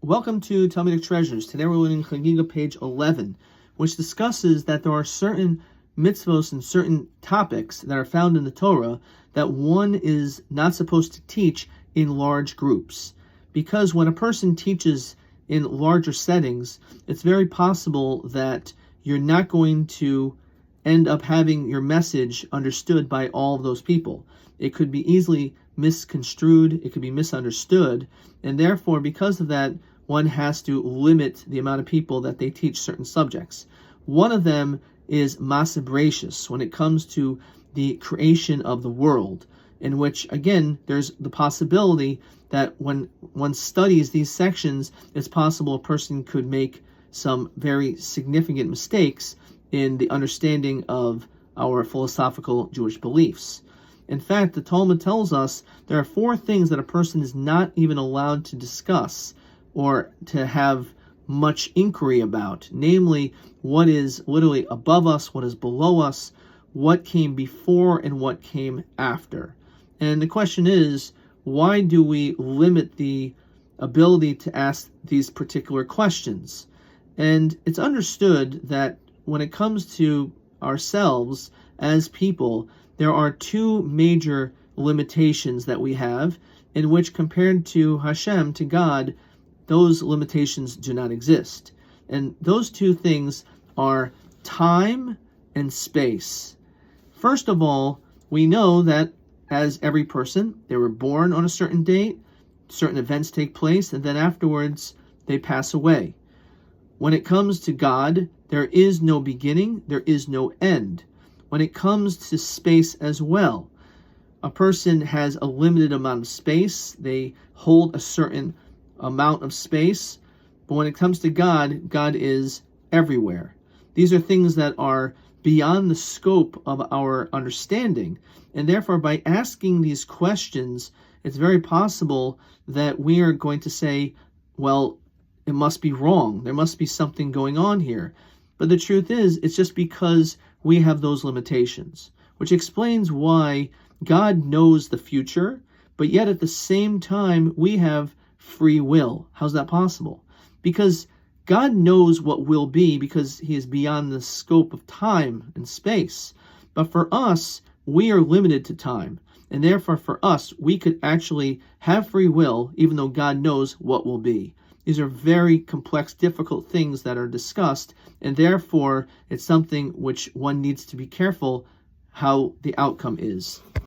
Welcome to Talmudic Treasures. Today we're learning Chagigah page 11, which discusses that there are certain mitzvos and certain topics that are found in the Torah that one is not supposed to teach in large groups. Because when a person teaches in larger settings, it's very possible that you're not going to end up having your message understood by all of those people. It could be easily misconstrued, it could be misunderstood, and therefore, because of that, one has to limit the amount of people that they teach certain subjects. One of them is Masa Bereshis, when it comes to the creation of the world, in which, again, there's the possibility that when one studies these sections, it's possible a person could make some very significant mistakes in the understanding of our philosophical Jewish beliefs. In fact, the Talmud tells us there are 4 things that a person is not even allowed to discuss or to have much inquiry about, namely what is literally above us, what is below us, what came before and what came after. And the question is, why do we limit the ability to ask these particular questions? And it's understood that when it comes to ourselves as people, there are 2 major limitations that we have, in which compared to Hashem, to God, those limitations do not exist. And those 2 things are time and space. First of all, we know that as every person, they were born on a certain date, certain events take place, and then afterwards they pass away. When it comes to God, there is no beginning, there is no end. When it comes to space as well, a person has a limited amount of space, they hold a certain amount of space, but when it comes to God, God is everywhere. These are things that are beyond the scope of our understanding, and therefore by asking these questions, it's very possible that we are going to say, well, it must be wrong, there must be something going on here. But the truth is, it's just because we have those limitations, which explains why God knows the future, but yet at the same time, we have free will. How's that possible? Because God knows what will be, because he is beyond the scope of time and space. But for us, we are limited to time. And therefore, for us, we could actually have free will, even though God knows what will be. These are very complex, difficult things that are discussed, and therefore, it's something which one needs to be careful how the outcome is.